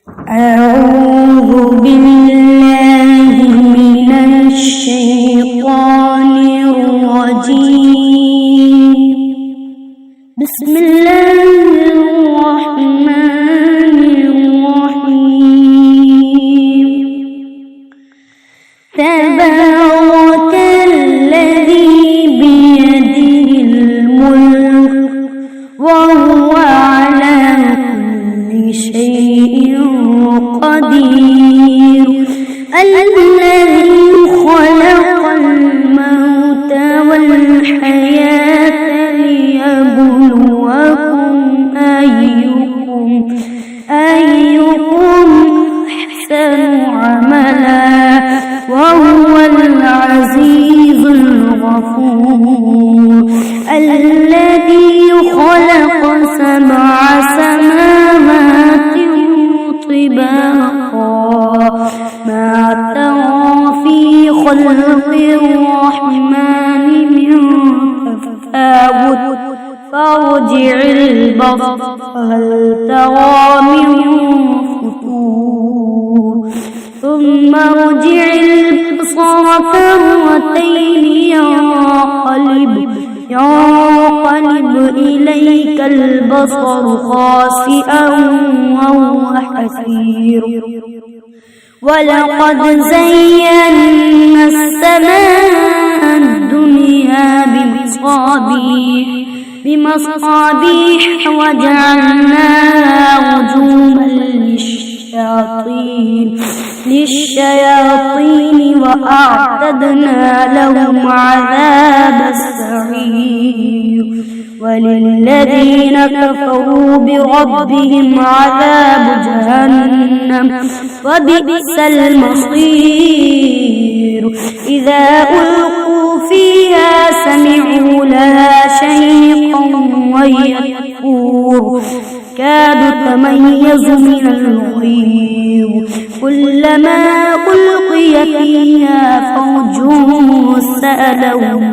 أعوذ بالله من الشيطان الرجيم. بسم الله الرحمن الرحيم. تبارك الذي بيده الملك وهو على كل شيء قدير. الذي خلق الموت والحياة ليبلوكم أيكم أحسن عملا وهو العزيز الغفور. الذي خلق 7 سماوات طباقا ما ترى في خلق الرحمن من تفاوت فارجع البصر هل ترى من فطور ثم ارجع البصر كرتين ينقلب إليك البصر خاسئا وهو حسير. ولقد زينا السماء الدنيا بمصابيح وجعلناها رجوما للشياطين وأعتدنا لهم عذاب السعير. وللذين كفروا بربهم عذاب جهنم وبئس المصير. إذا ألقوا فيها سمعوا لها شيقا وهي تفور كاد تميز من الغيظ كلما ألقي فيها فوج سألهم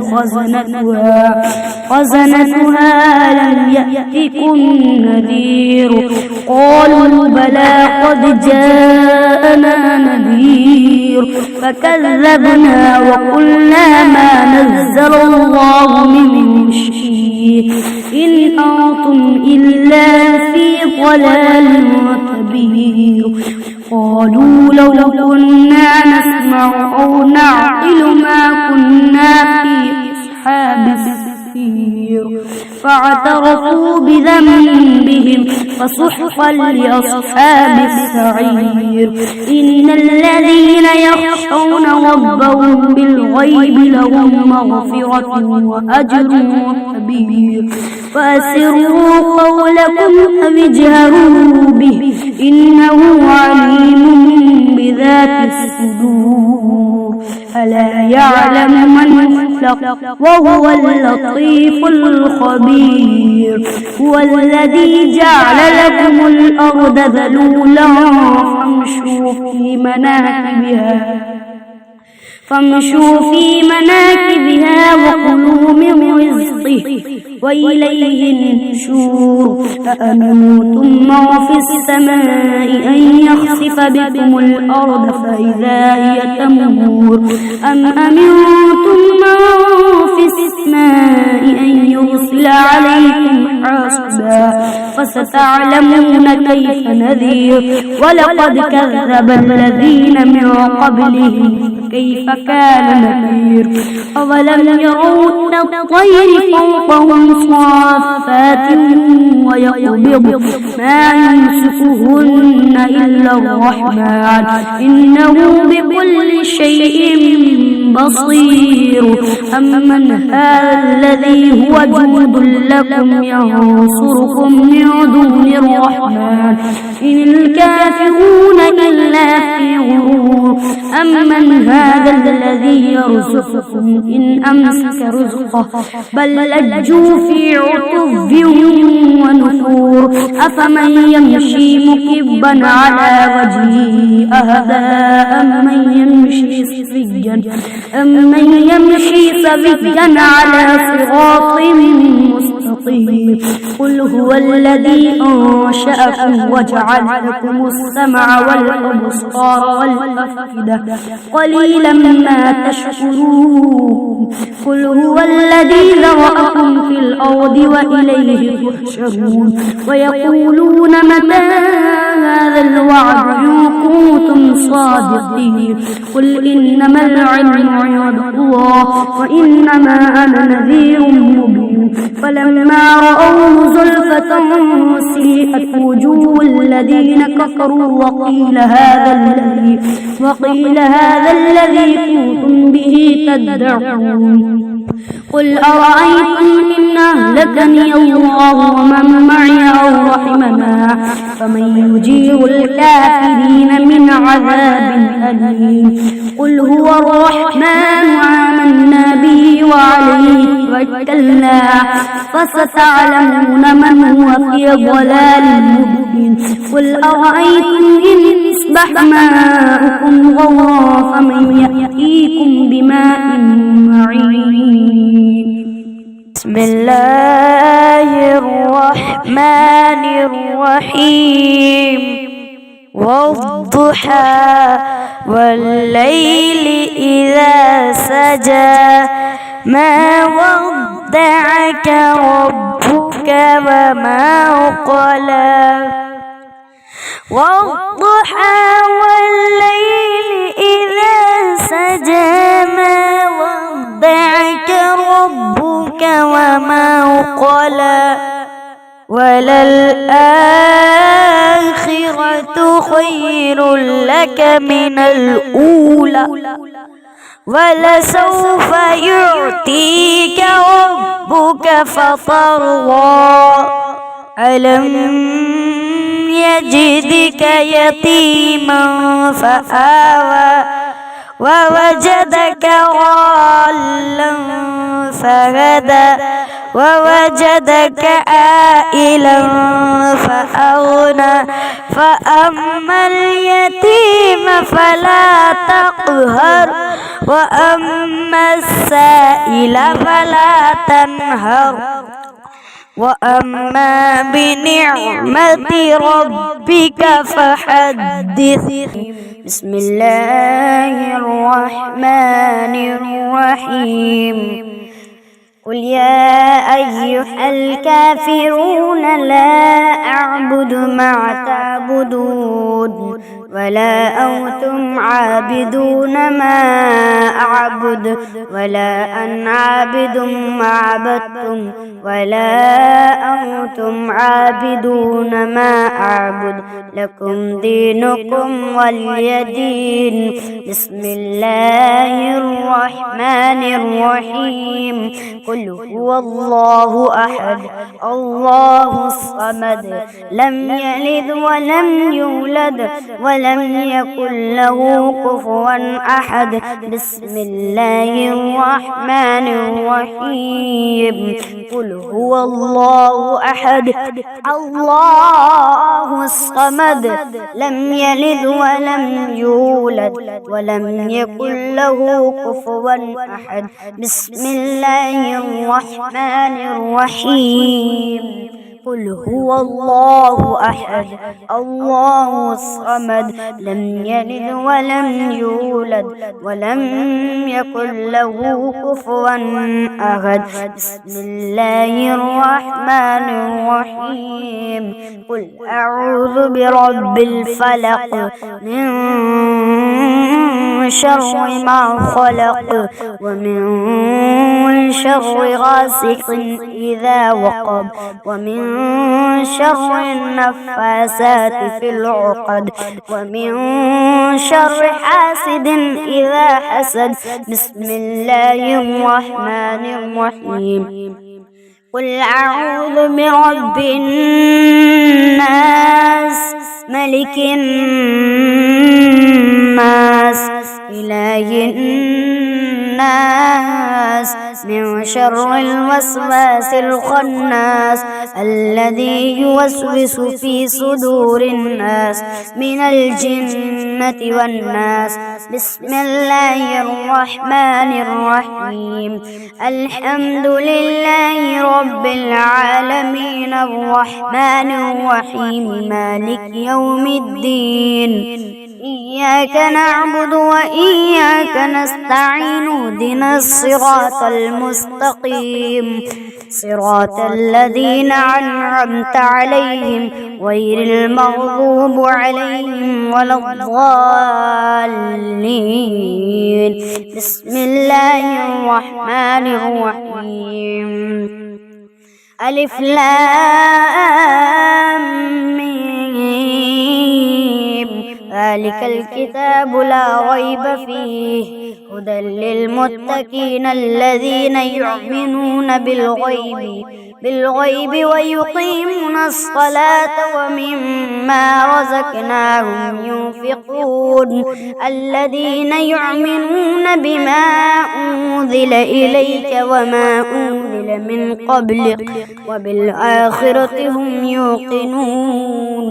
خزنتها لم يأتكم نذير قالوا بلى قد جاءنا نذير فكذبنا وقلنا ما نزل الله من شيء إن أنتم إلا في ضلال كبير. قالوا لو كنا نسمع أو نعقل ما كنا في أصحاب السعير فاعترفوا بذنبهم فسحقا لأصحاب السعير. إن الذين يخشون ربهم بالغيب لهم مغفرة وأجر كبير. فأسروا قولكم أو اجهروا به إنه عليم بذات الصدور. ألا يعلم من خلق وهو اللطيف الخبير. هو الذي جعل لكم الأرض ذلولا فامشوا في مناكبها وكلوا من رزقه وإليه النشور. أأمنتم من في السماء أن يخسف بكم الأرض فإذا هي تمور أم أمنتم من في السماء أن يرسل عليكم حاصبا فستعلمون كيف نذير. ولقد كذب الذين من قبلهم كيف كان نذير. أولم يروا الطير فوقهم صافات ويقبض ما يمسكهن إلا الرحمن إنه بكل شيء بصير. أمن هذا الذي هو جند لكم ينصركم من دون الرحمن إن الكافرون إلا في غرور. أمن هذا الذي يرزقكم إن أمسك رزقه بل لجوا في عتو ونفور. أفمن يمشي مكبا على وجهه أهدى أمن يمشي سويا على صراط مستقيم. مستطير قل هو الذي أنشأكم وجعل لكم السمع والأبصار والأفئدة قليلا ما تشكرون قل هو الذي ذرأكم في الأرض وإليه تحشرون ويقولون متى هذا الوعد إن كنتم صادقين قل إنما العلم عند الله وإنما أنا نذير مبين فلما رأوه زلفة سيئت وجوه الذين كفروا وقيل هذا الذي كنتم به تدعون قل أرأيتم إن أهلكني الله ومن معي أو رحمنا فمن يجير الكافرين من عذاب أليم قل هو الرحمن آمنا به وعليه توكلنا فستعلمون من هو في ضلال مبين قل أرأيتم إن أصبح ماؤكم غورا فمن يأتيكم بماء معين بسم الله الرحمن الرحيم والضحى والليل إذا سجى ما ودعك ربك وما قلى والضحى والليل إذا سجى ما ودعك ربك وما قلى وللآخرة خير لك من الأولى ولسوف يعطيك ربك فترضى ألم يجدك يتيما فآوى ووجدك ضالا فهدى ووجدك عائلا فأغنى فأما اليتيم فلا تقهر وأما السائل فلا تنهر وأما بنعمة ربك فحدث بسم الله الرحمن الرحيم قل يا أيها الكافرون لا أعبد ما تعبدون ولا أنتم عابدون ما أعبد ولا أنا عابد ما عبدتم ولا أنتم عابدون ما أعبد لكم دينكم ولي دين بسم الله الرحمن الرحيم قل هو الله أحد الله الصمد لم يلد ولم يولد ولم يكن له كفوا أحد بسم الله الرحمن الرحيم قل هو الله أحد الله الصمد لم يلد ولم يولد ولم يكن له كفوا أحد بسم الله الرحمن الرحيم قل هو الله أحد الله الصمد لم يلد ولم يولد ولم يكن له كفوا أحد بسم الله الرحمن الرحيم قل أعوذ برب الفلق من شر ما خلق ومن شر غاسق إذا وقب ومن شر النفاسات في العقد ومن شر حاسد إذا حسد بسم الله الرحمن الرحيم قل أعوذ برب الناس ملك الناس إله الناس من شر الوسواس الخناس الذي يوسوس في صدور الناس من الجنة والناس. بسم الله الرحمن الرحيم. الحمد لله رب العالمين الرحمن الرحيم مالك يوم الدين. إياك نعبد وإياك نستعين اهدنا الصراط المستقيم صراط الذين أنعمت عليهم غير المغضوب عليهم ولا الضالين. بسم الله الرحمن الرحيم. ألف لام ميم. ذلك الكتاب لا ريب فيه هدى للمتقين الذين يؤمنون بالغيب ويقيمون الصلاة ومما رزقناهم ينفقون. الذين يؤمنون بما أنزل إليك وما أنزل من قبلك وبالآخرة هم يوقنون.